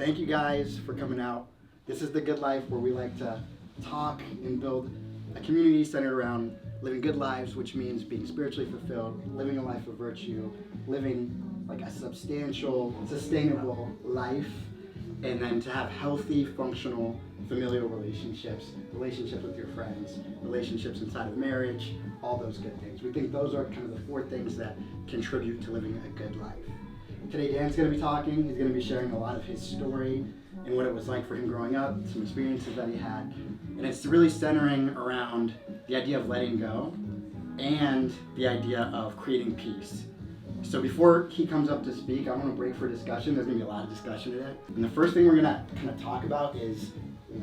Thank you guys for coming out. This is The Good Life, where we like to talk and build a community centered around living good lives, which means being spiritually fulfilled, living a life of virtue, living like a substantial, sustainable life, and then to have healthy, functional, familial relationships, relationships with your friends, relationships inside of marriage, all those good things. We think those are kind of the four things that contribute to living a good life. Today Dan's going to be talking. He's going to be sharing a lot of his story and what it was like for him growing up, some experiences that he had. And it's really centering around the idea of letting go and the idea of creating peace. So before he comes up to speak, I want to break for discussion. There's going to be a lot of discussion today. And the first thing we're going to kind of talk about is,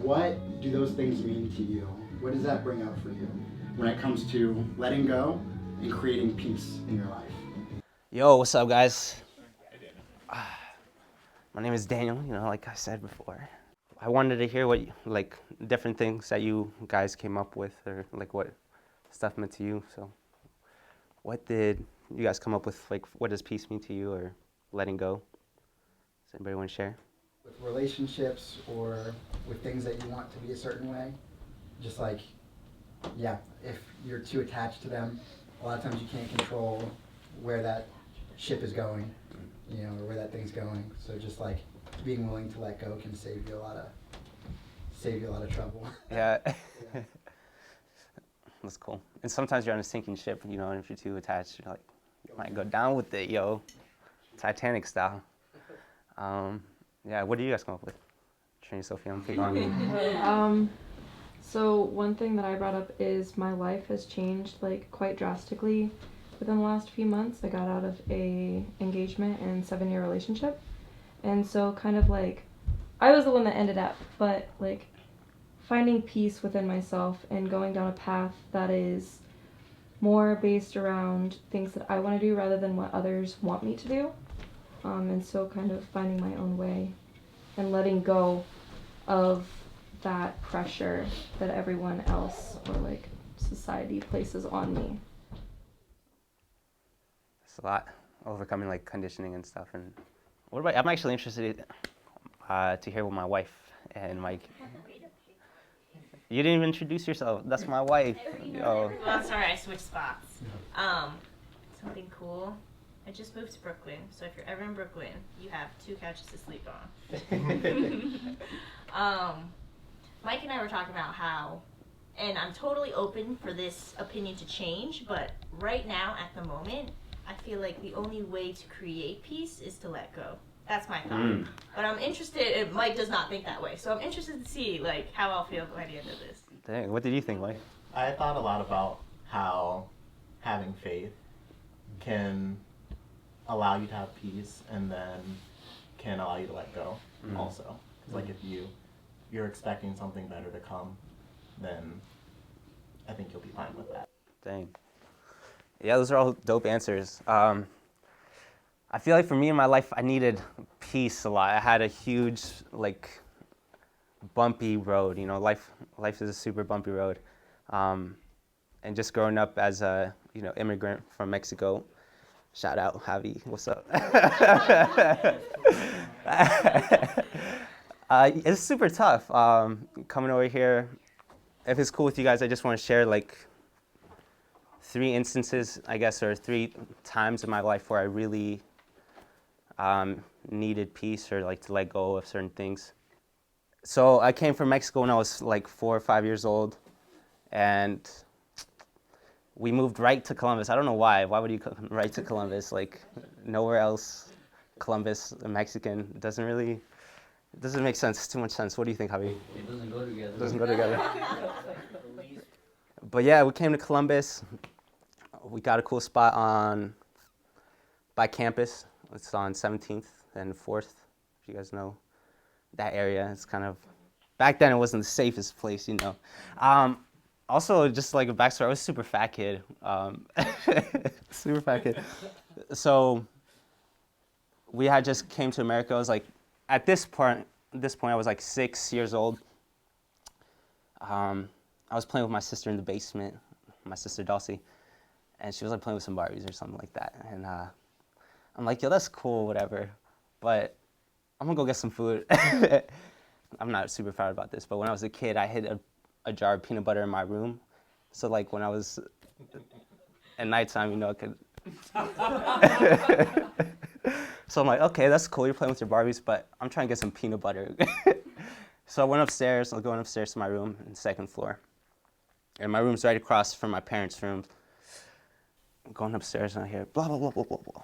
what do those things mean to you? What does that bring up for you when it comes to letting go and creating peace in your life? Yo, what's up, guys? My name is Daniel, like I said before. I wanted to hear what, different things that you guys came up with, or what stuff meant to you. So what did you guys come up with? What does peace mean to you, or letting go? Does anybody want to share? With relationships or with things that you want to be a certain way, just if you're too attached to them, a lot of times you can't control where that ship is going, or where that thing's going. So just being willing to let go can save you a lot of trouble. Yeah. That's cool. And sometimes you're on a sinking ship, and if you're too attached, you might go down with it, Titanic style. What do you guys come up with? Trini, Sophie, I'm picking on you. So one thing that I brought up is my life has changed quite drastically within the last few months. I got out of a engagement and 7-year relationship, and so I was the one that ended up, but finding peace within myself and going down a path that is more based around things that I want to do rather than what others want me to do, and so kind of finding my own way and letting go of that pressure that everyone else or society places on me. It's a lot, overcoming conditioning and stuff. And what about? I'm actually interested to hear what my wife and Mike. You didn't even introduce yourself. That's my wife. Well, sorry, I switched spots. Something cool. I just moved to Brooklyn, so if you're ever in Brooklyn, you have 2 couches to sleep on. Mike and I were talking about how, and I'm totally open for this opinion to change, but right now, at the moment, I feel like the only way to create peace is to let go. That's my thought. But I'm interested, and Mike does not think that way, so I'm interested to see how I'll feel by the end of this. Dang, what did you think, Mike? I thought a lot about how having faith can allow you to have peace, and then can allow you to let go also. Because if you're expecting something better to come, then I think you'll be fine with that. Dang. Yeah, those are all dope answers. I feel like for me in my life, I needed peace a lot. I had a huge, bumpy road. Life is a super bumpy road. And just growing up as a, immigrant from Mexico, shout out, Javi, what's up? It's super tough coming over here. If it's cool with you guys, I just want to share 3 instances, I guess, or 3 times in my life where I really needed peace or to let go of certain things. So I came from Mexico when I was 4 or 5 years old, and we moved right to Columbus. I don't know why. Why would you come right to Columbus? Nowhere else. Columbus, a Mexican, it doesn't make sense. It's too much sense. What do you think, Javi? It doesn't go together. It doesn't go together. But yeah, we came to Columbus. We got a cool spot by campus. It's on 17th and 4th, if you guys know that area. It's kind of, back then it wasn't the safest place, Also, just a backstory, I was a super fat kid. Super fat kid. So we had just came to America. I was at this point, I was 6 years old. I was playing with my sister in the basement, my sister Dulcie, and she was playing with some Barbies or something like that. And I'm yo, that's cool, whatever. But I'm gonna go get some food. I'm not super proud about this, but when I was a kid, I hid a jar of peanut butter in my room. So like when I was at nighttime, I could. So I'm like, okay, that's cool. You're playing with your Barbies, but I'm trying to get some peanut butter. So I went upstairs. I was going upstairs to my room on the second floor, and my room's right across from my parents' room. I'm going upstairs and I hear blah blah blah blah blah blah.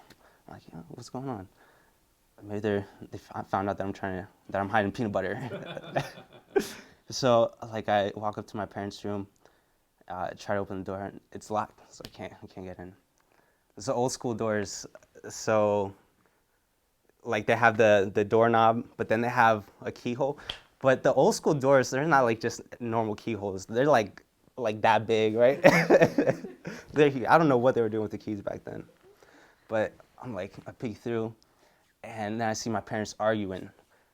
I'm like, yeah, what's going on? Maybe they found out that I'm hiding peanut butter. So like I walk up to my parents' room, try to open the door, and it's locked, so I can't get in. It's the old school doors, so like they have the doorknob, but then they have a keyhole. But the old school doors, they're not like just normal keyholes. They're like that big, right? I don't know what they were doing with the keys back then. But I'm like, I peek through, and then I see my parents arguing.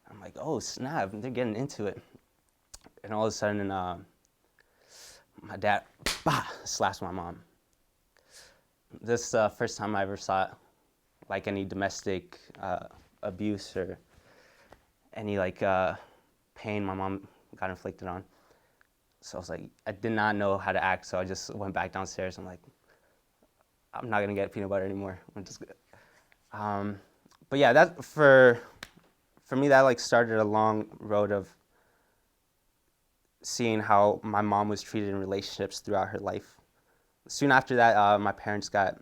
I'm like, oh snap, they're getting into it. And all of a sudden, my dad slaps my mom. This is the first time I ever saw like any domestic abuse or any like pain my mom got inflicted on. So I was like, I did not know how to act, so I just went back downstairs. I'm like, I'm not gonna get peanut butter anymore. I'm just. But yeah, that for me that like started a long road of seeing how my mom was treated in relationships throughout her life. Soon after that, my parents got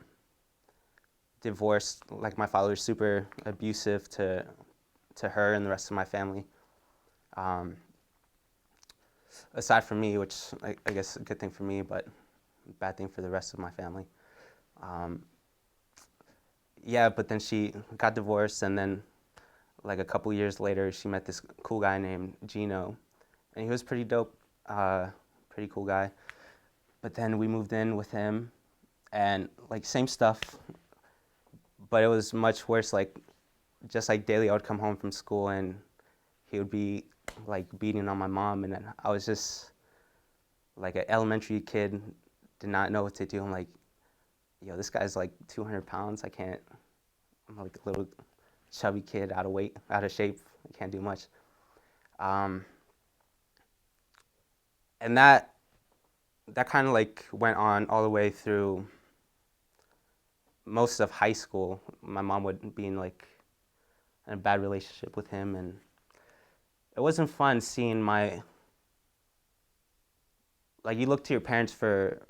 divorced. Like my father was super abusive to her and the rest of my family. Aside from me, which I guess a good thing for me, but bad thing for the rest of my family. Yeah, but then she got divorced, and then like a couple years later, she met this cool guy named Gino, and he was pretty dope, pretty cool guy. But then we moved in with him, and like same stuff, but it was much worse. Like just like daily, I would come home from school and he would be like beating on my mom, and then I was just like an elementary kid, did not know what to do. I'm like, yo, this guy's like 200 pounds. I'm like a little chubby kid, out of shape. I can't do much. And that kind of like went on all the way through most of high school. My mom would be in like a bad relationship with him, and it wasn't fun seeing like you look to your parents for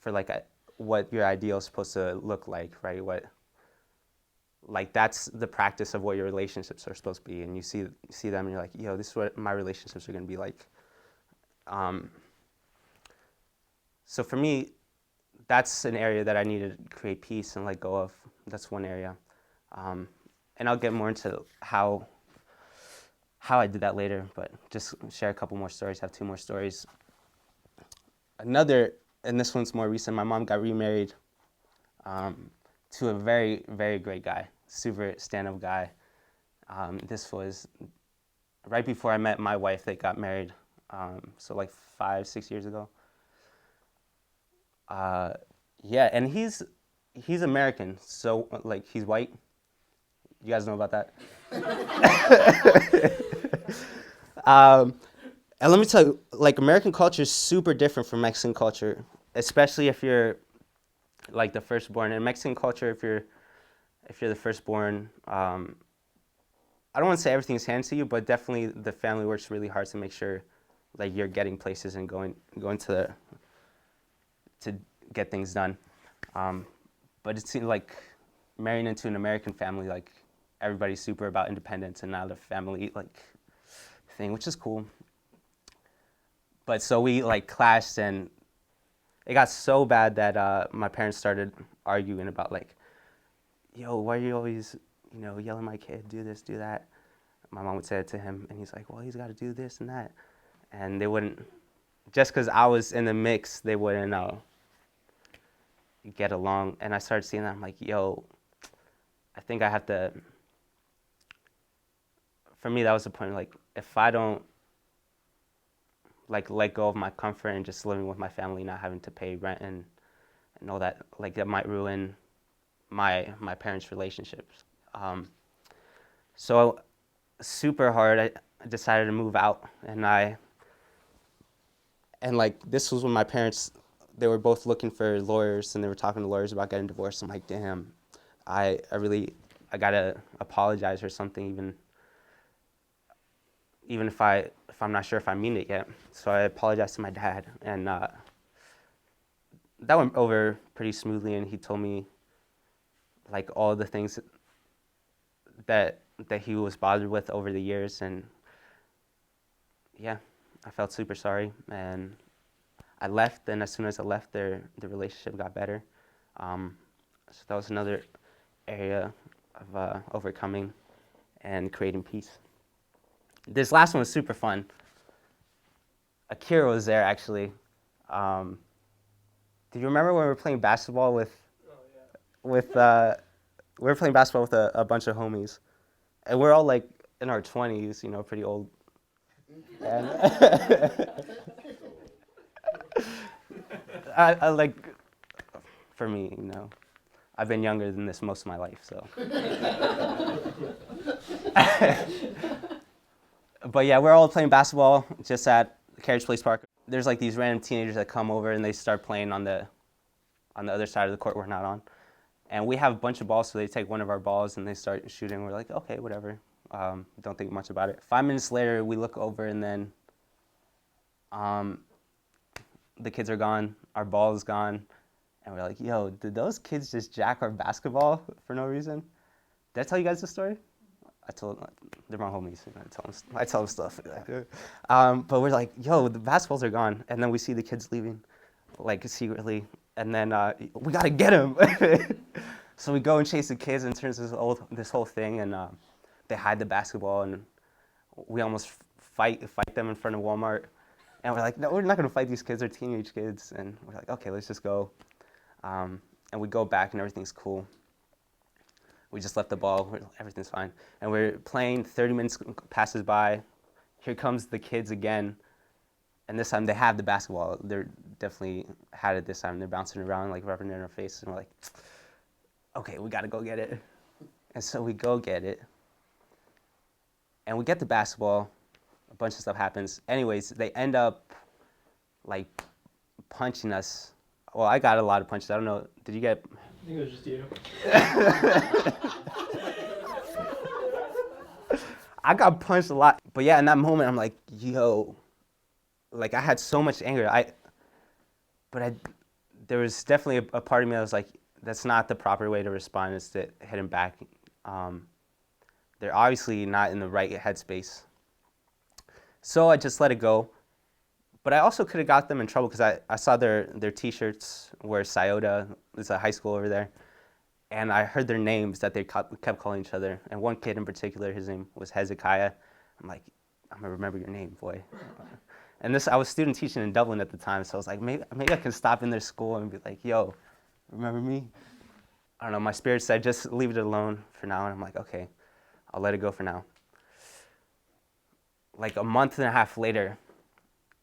like what your ideal is supposed to look like, right? Like that's the practice of what your relationships are supposed to be, and you see them and you're like, yo, this is what my relationships are going to be like. So for me, that's an area that I need to create peace and let go of. That's one area, and I'll get more into how I did that later, but just share a couple more stories. Have two more stories. Another, and this one's more recent, my mom got remarried to a very, very great guy, super stand-up guy. This was right before I met my wife. They got married, so like 5-6 years ago. Yeah, and he's American, so like he's white. You guys know about that? And let me tell you, like American culture is super different from Mexican culture, especially if you're like the firstborn. In Mexican culture, if you're the firstborn, I don't want to say everything's handed to you, but definitely the family works really hard to make sure like you're getting places and going to get things done. But it seems like marrying into an American family, like everybody's super about independence and not a family like thing, which is cool. But so we like clashed, and it got so bad that my parents started arguing about like, yo, why are you always, yelling at my kid, do this, do that? My mom would say it to him, and he's like, well, he's got to do this and that. And they wouldn't, just because I was in the mix, they wouldn't get along. And I started seeing that. I'm like, yo, I think I have to, for me, that was the point. Like, if I don't like let go of my comfort and just living with my family, not having to pay rent and all that, like that might ruin my parents' relationships. So super hard, I decided to move out, and like this was when my parents, they were both looking for lawyers, and they were talking to lawyers about getting divorced. I'm like, damn, I gotta apologize or something, even if I'm not sure if I mean it yet. So I apologized to my dad, and that went over pretty smoothly, and he told me like all the things that he was bothered with over the years, and yeah, I felt super sorry, and I left, and as soon as I left, the relationship got better. So that was another area of overcoming and creating peace. This last one was super fun. Akira was there, actually. Do you remember when we were playing basketball with we were playing basketball with a bunch of homies, and we're all like in our 20s, pretty old. And I like, for me, I've been younger than this most of my life, so. But yeah, we're all playing basketball just at Carriage Place Park. There's like these random teenagers that come over and they start playing on the other side of the court we're not on. And we have a bunch of balls, so they take one of our balls and they start shooting. We're like, okay, whatever. Don't think much about it. 5 minutes later, we look over and then the kids are gone. Our ball is gone. And we're like, yo, did those kids just jack our basketball for no reason? Did I tell you guys the story? They're my homies. I tell them stuff. But we're like, yo, the basketballs are gone. And then we see the kids leaving, like secretly. And then we gotta get them. So we go and chase the kids, and it turns this whole thing. And they hide the basketball, and we almost fight them in front of Walmart. And we're like, no, we're not gonna fight these kids. They're teenage kids. And we're like, okay, let's just go. And we go back, and everything's cool. We just left the ball. Everything's fine. And we're playing. 30 minutes passes by. Here comes the kids again. And this time they have the basketball. They're definitely had it this time. They're bouncing around, like rubbing it in our face. And we're like, okay, we got to go get it. And so we go get it. And we get the basketball. A bunch of stuff happens. Anyways, they end up like punching us. Well, I got a lot of punches. I don't know. Did you get... I think it was just you. I got punched a lot. But yeah, in that moment, I'm like, yo, like I had so much anger. There was definitely a part of me that was like, that's not the proper way to respond, is to hit him back. They're obviously not in the right headspace. So I just let it go. But I also could have got them in trouble because I saw their T-shirts were Scioto. There's a high school over there. And I heard their names that they kept calling each other. And one kid in particular, his name was Hezekiah. I'm like, I'm going to remember your name, boy. And I was student teaching in Dublin at the time, so I was like, maybe I can stop in their school and be like, yo, remember me? I don't know, my spirit said, just leave it alone for now. And I'm like, okay, I'll let it go for now. Like a month and a half later,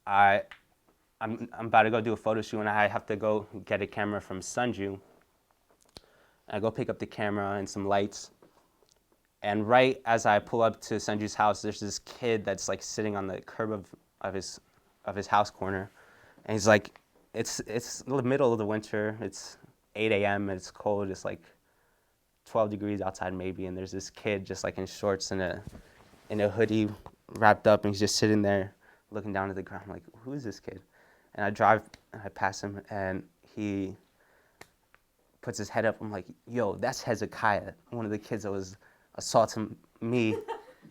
I'm about to go do a photo shoot, and I have to go get a camera from Sunju. I go pick up the camera and some lights. And right as I pull up to Sunju's house, there's this kid that's like sitting on the curb of his house corner. And he's like, it's the middle of the winter. It's 8 a.m. and it's cold. It's like 12 degrees outside maybe. And there's this kid just like in shorts and a hoodie wrapped up, and he's just sitting there looking down at the ground. I'm like, who is this kid? And I drive and I pass him, and he puts his head up. I'm like, yo, that's Hezekiah, one of the kids that was assaulting me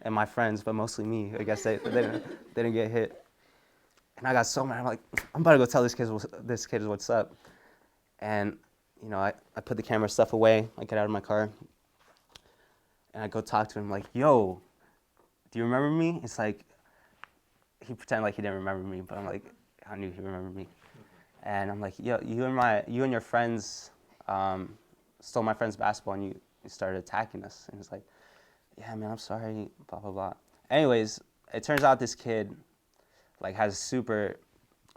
and my friends, but mostly me. I guess they didn't get hit. And I got so mad. I'm like, I'm about to go tell this kid what's up. And I put the camera stuff away. I get out of my car, and I go talk to him. I'm like, yo, do you remember me? It's like, he pretended like he didn't remember me, but I'm like, I knew he remembered me. And I'm like, yo, you and your friends stole my friend's basketball, and you started attacking us. And he's like, yeah, man, I'm sorry, blah, blah, blah. Anyways, it turns out this kid like has a super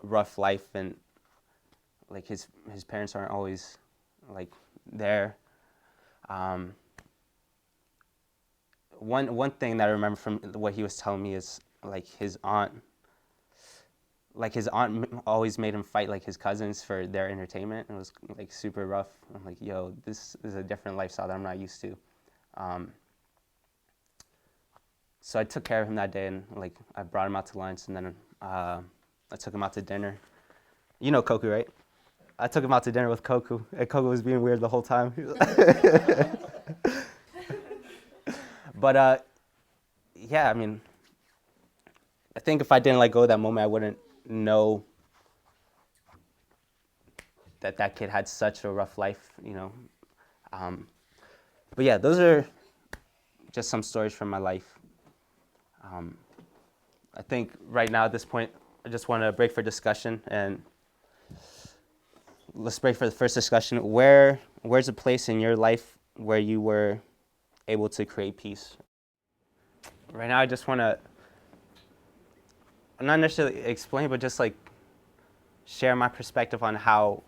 rough life, and like his parents aren't always like there. one thing that I remember from what he was telling me is like his aunt always made him fight like his cousins for their entertainment. It was like super rough. I'm like, yo, this is a different lifestyle that I'm not used to. So I took care of him that day, and like I brought him out to lunch, and then I took him out to dinner. You know Koku, right? I took him out to dinner with Koku, and Koku was being weird the whole time. But yeah, I mean, I think if I didn't let go of that moment, I wouldn't know that that kid had such a rough life, you know. But yeah, those are just some stories from my life. I think right now at this point, I just want to break for discussion, and let's break for the first discussion. Where's a place in your life where you were able to create peace? Right now, I just want to not necessarily explain, but just like share my perspective on how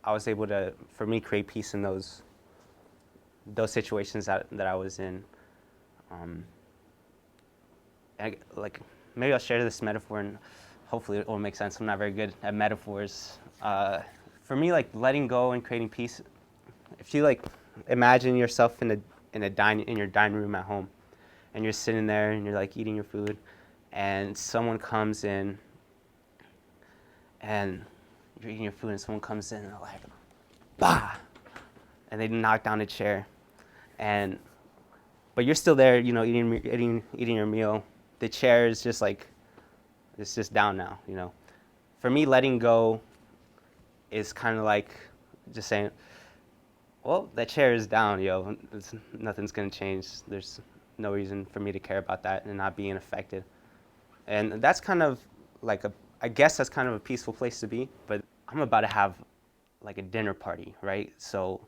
I was able to, for me, create peace in those situations that I was in. Like maybe I'll share this metaphor, and hopefully it will make sense. I'm not very good at metaphors. For me, like letting go and creating peace. If you like imagine yourself in your dining room at home, and you're sitting there and you're like eating your food, and someone comes in, and you're eating your food, and someone comes in and they're like, bah, and they knock down a chair, but you're still there, you know, eating your meal. The chair is just like, it's just down now, you know. For me, letting go is kind of like just saying, well, that chair is down, yo. Nothing's gonna change. There's no reason for me to care about that and not being affected. And that's kind of like I guess that's kind of a peaceful place to be. But I'm about to have like a dinner party, right? So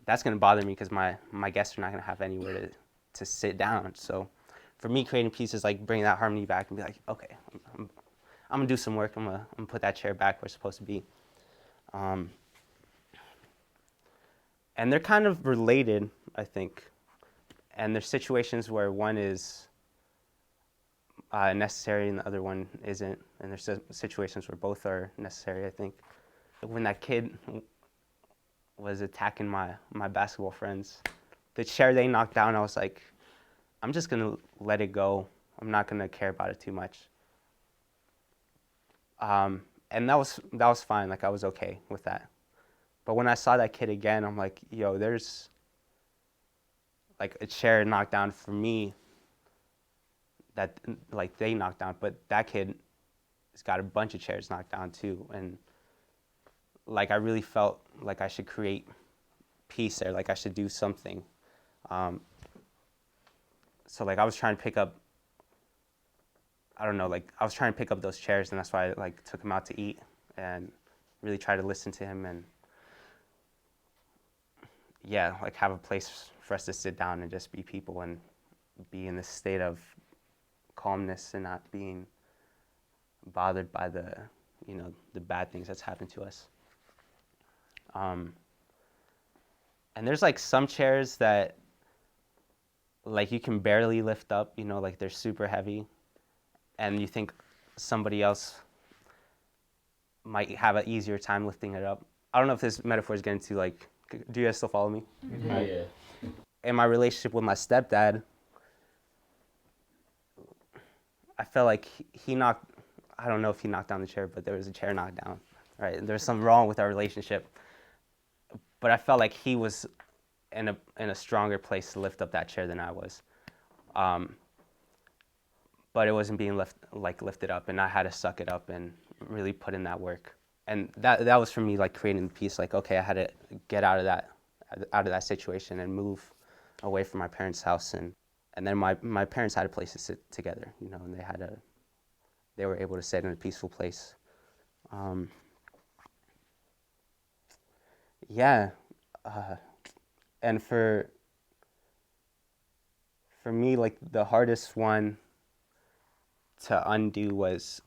that's gonna bother me because my guests are not gonna have anywhere to sit down. So for me, creating peace is like bringing that harmony back and be like, okay, I'm gonna do some work. I'm gonna put that chair back where it's supposed to be. And they're kind of related, I think. And there's situations where one is necessary and the other one isn't. And there's situations where both are necessary, I think. When that kid was attacking my basketball friends, the chair they knocked down, I was like, I'm just going to let it go. I'm not going to care about it too much. And that was fine. Like, I was okay with that. But when I saw that kid again, I'm like, yo, there's like a chair knocked down for me that like they knocked down, but that kid has got a bunch of chairs knocked down too. And like I really felt like I should create peace there, like I should do something. So like I was trying to pick up, I don't know, like I was trying to pick up those chairs, and that's why I like took him out to eat and really try to listen to him and yeah, like have a place for us to sit down and just be people and be in this state of calmness and not being bothered by the bad things that's happened to us. And there's like some chairs that like you can barely lift up, you know, like they're super heavy, and you think somebody else might have an easier time lifting it up. I don't know if this metaphor is getting too like, do you guys still follow me? Mm-hmm. Yeah. In my relationship with my stepdad, I felt like he knocked, I don't know if he knocked down the chair, but there was a chair knocked down, right? And there was something wrong with our relationship. But I felt like he was in a stronger place to lift up that chair than I was. But it wasn't being lifted up, and I had to suck it up and really put in that work. And that was for me like creating peace. Like, okay, I had to get out of that situation and move away from my parents' house, and then my parents had a place to sit together, you know, and they were able to sit in a peaceful place. And for me, like the hardest one to undo was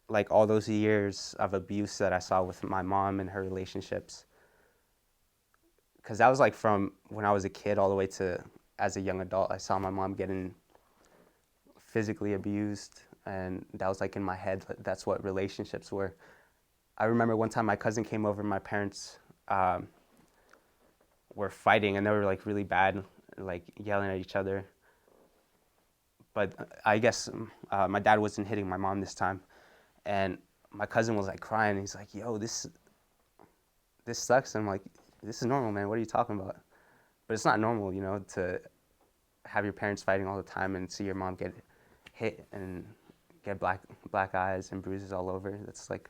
like all those years of abuse that I saw with my mom and her relationships. Because that was like from when I was a kid all the way to as a young adult, I saw my mom getting physically abused, and that was like in my head. That's what relationships were. I remember one time my cousin came over, my parents were fighting, and they were like really bad, like yelling at each other. But I guess my dad wasn't hitting my mom this time, and my cousin was like crying. He's like, "Yo, this sucks." And I'm like, "This is normal, man. What are you talking about?" But it's not normal, you know, to have your parents fighting all the time and see your mom get hit and get black eyes and bruises all over. That's like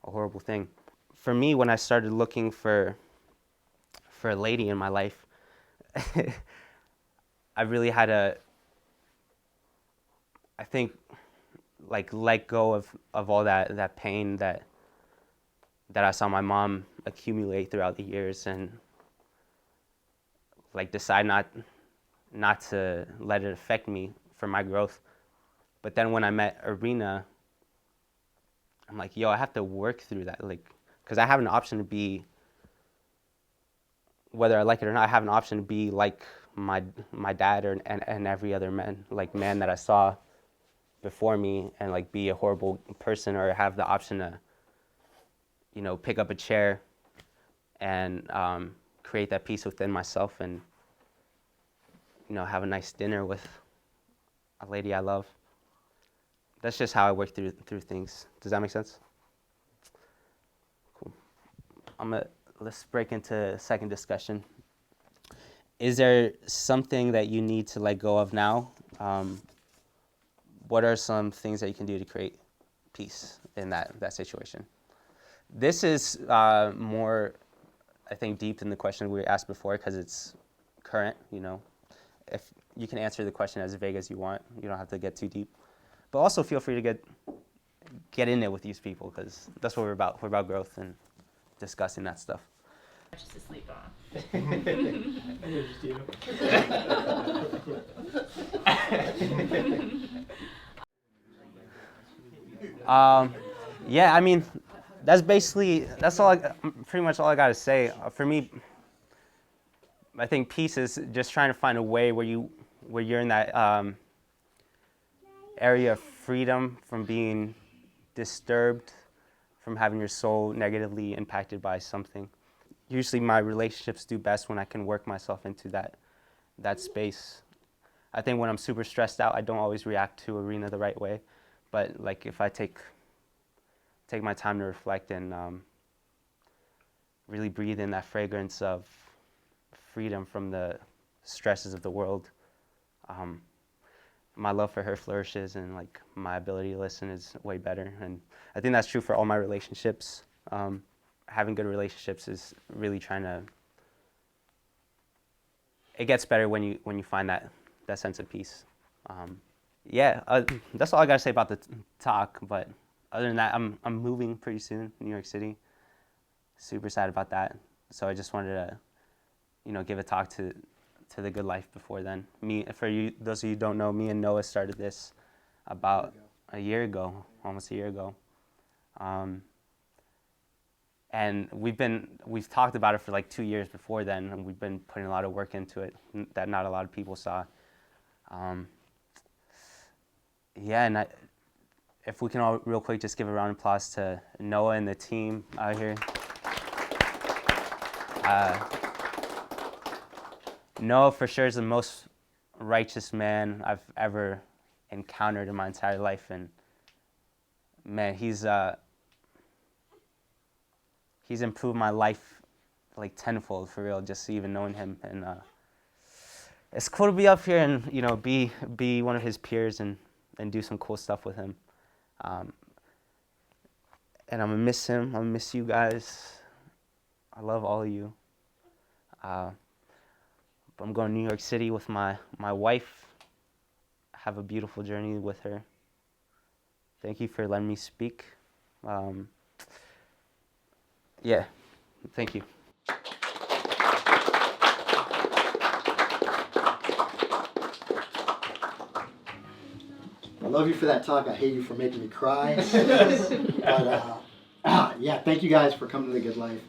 a horrible thing. For me, when I started looking for a lady in my life, I really had to, I think, like let go of all that pain that I saw my mom accumulate throughout the years, and like decide not to let it affect me for my growth. But then when I met Arena, I'm like, yo, I have to work through that, like, because I have an option to be, whether I like it or not, I have an option to be like my dad and every other man that I saw before me, and like be a horrible person, or have the option to, you know, pick up a chair and create that peace within myself, and, you know, have a nice dinner with a lady I love. That's just how I work through things. Does that make sense? Cool. Let's break into a second discussion. Is there something that you need to let go of now? What are some things that you can do to create peace in that situation? This is more, I think, deep than the question we asked before, because it's current, you know. If you can answer the question as vague as you want, you don't have to get too deep. But also feel free to get in it with these people, because that's what we're about. We're about growth and discussing that stuff. Just to sleep on. Yeah, I mean, that's all. Pretty much all I gotta say. For me, I think peace is just trying to find a way where you're in that area of freedom from being disturbed, from having your soul negatively impacted by something. Usually my relationships do best when I can work myself into that space. I think when I'm super stressed out, I don't always react to Arena the right way. But like if I take my time to reflect and really breathe in that fragrance of freedom from the stresses of the world, my love for her flourishes, and like my ability to listen is way better. And I think that's true for all my relationships. Having good relationships is really it gets better when you find that sense of peace. That's all I gotta say about the talk. But other than that, I'm moving pretty soon to New York City. Super sad about that. So I just wanted to, you know, give a talk to the good life before then. Those of you who don't know, me and Noah started this about almost a year ago. And we've talked about it for like 2 years before then, and we've been putting a lot of work into it that not a lot of people saw. And if we can all real quick just give a round of applause to Noah and the team out here. Noah for sure is the most righteous man I've ever encountered in my entire life, and man, he's improved my life like tenfold, for real, just even knowing him. And it's cool to be up here and, you know, be one of his peers and do some cool stuff with him. And I'm gonna miss him. I'm gonna miss you guys. I love all of you. I'm going to New York City with my wife. Have a beautiful journey with her. Thank you for letting me speak. Thank you. I love you for that talk. I hate you for making me cry. But yeah, thank you guys for coming to The Good Life.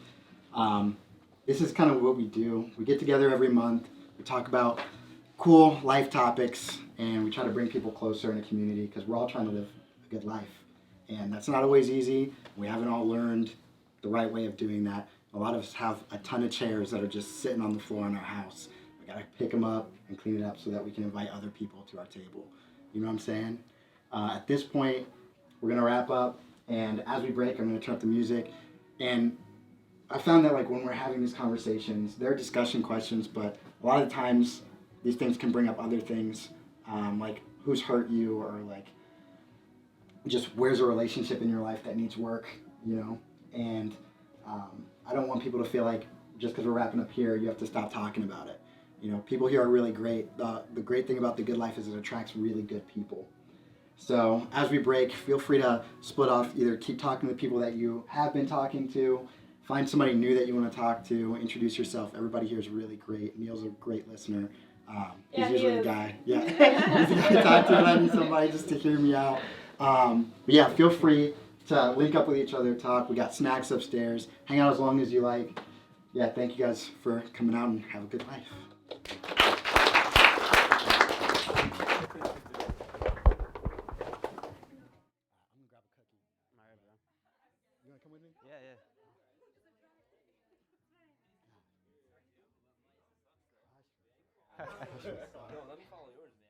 This is kind of what we do. We get together every month. We talk about cool life topics, and we try to bring people closer in a community because we're all trying to live a good life. And that's not always easy. We haven't all learned the right way of doing that. A lot of us have a ton of chairs that are just sitting on the floor in our house. We gotta pick them up and clean it up so that we can invite other people to our table. You know what I'm saying? At this point, we're gonna wrap up, and as we break, I'm gonna turn up the music. And I found that like when we're having these conversations, they're discussion questions, but a lot of times these things can bring up other things, like who's hurt you, or like just where's a relationship in your life that needs work, you know? And I don't want people to feel like just because we're wrapping up here, you have to stop talking about it. You know, people here are really great. The great thing about the Good Life is it attracts really good people. So as we break, feel free to split off, either keep talking to the people that you have been talking to, find somebody new that you want to talk to, introduce yourself. Everybody here is really great. Neil's a great listener. He's usually the guy. Yeah, he's the guy to talk to when I need somebody just to hear me out. But yeah, feel free to link up with each other, talk. We got snacks upstairs. Hang out as long as you like. Yeah, thank you guys for coming out and have a good life. You want to come with me? Yeah, yeah. No, let me follow yours, man.